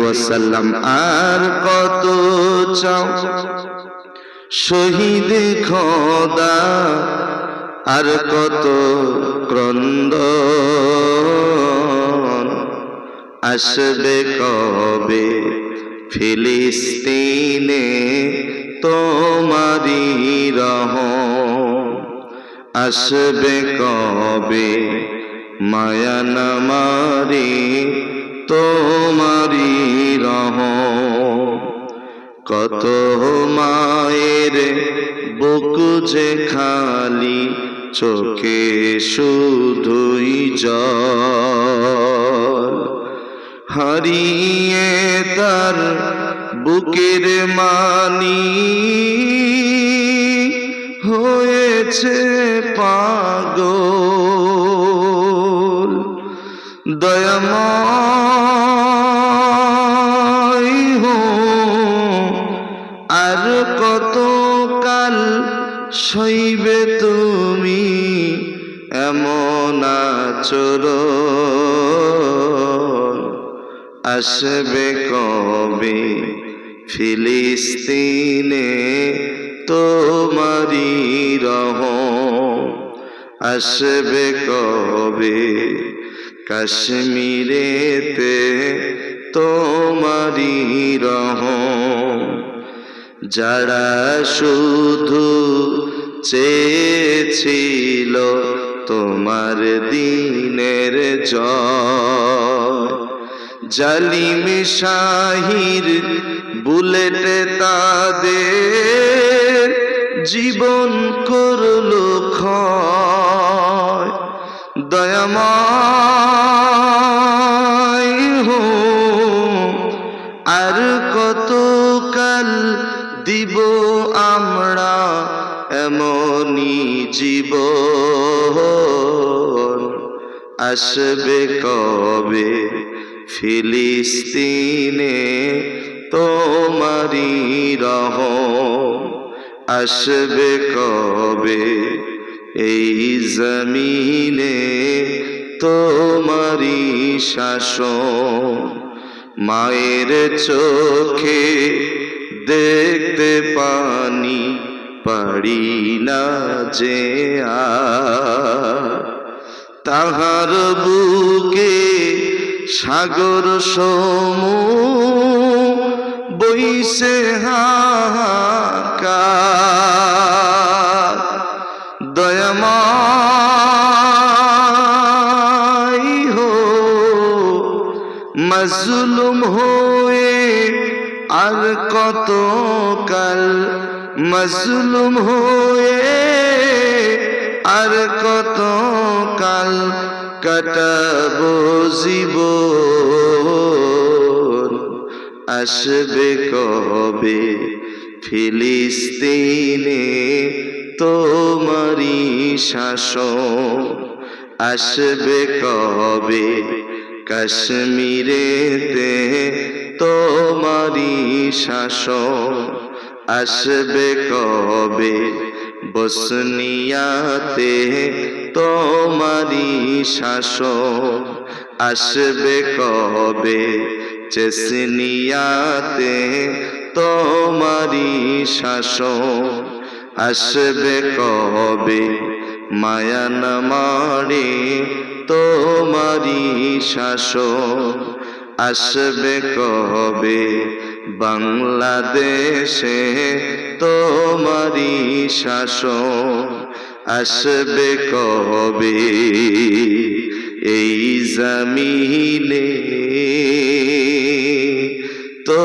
ওয়াসাল্লাম। আর কত চাও শহীদ খোদা, আর কত ক্রন্দন, আসবে কবে ফিলিস্তিনে তোমারি রহম, আসবে কবে মায়ানমারে তোমারি রহম। কত মায়ের বুক যে খালি, চোখে শুধুই জল, হারিয়ে তার বুকের মানি হয়েছে পাগল। দয়াময় হো, আর কত কাল সইবে তুমি এমন আচরণ, আসবে কবে ফিলিস্তিনে তোমারি রহম, আসবে কবে কাশ্মীরেতে তোমারি রহম। যারা শুধু চেয়েছিল তোমার দিনের জয়, জালিম শাহির বুলেটে তাদের জীবন করলো ক্ষয়। দয়াময় হো, আর কত কাল দিব আমরা এমনি জীবন, আসবে কবে ফিলিস্তিনে তোমারি রহম, আসবে কবে এই জমিনে তোমারি শাসন। মায়ের চোখে দেখতে পানি পারি না যে আর, তাহার বুকে সাগর সমূহ বইছে হাহাকার। দয়াময় হো, মজলুম হয়ে আর কত কাল, মজলুম হয়ে আর কত কাল কাটাবো জীবন, আসবে কবে ফিলিস্তিনে তোমারি শাসন, আসবে কবে কাশ্মীরেতে তোমারি শাসন, আসবে কবে বসনিয়াতে তোমারি শাসন, আসবে কবে চেচনিয়াতে তোমারি শাসন, আসবে কবে মায়ানমারে তোমারি শাসন, আসবে কবে বাংলাদেশে তোমারি শাসন, আসবে কবে এই জমিনে তো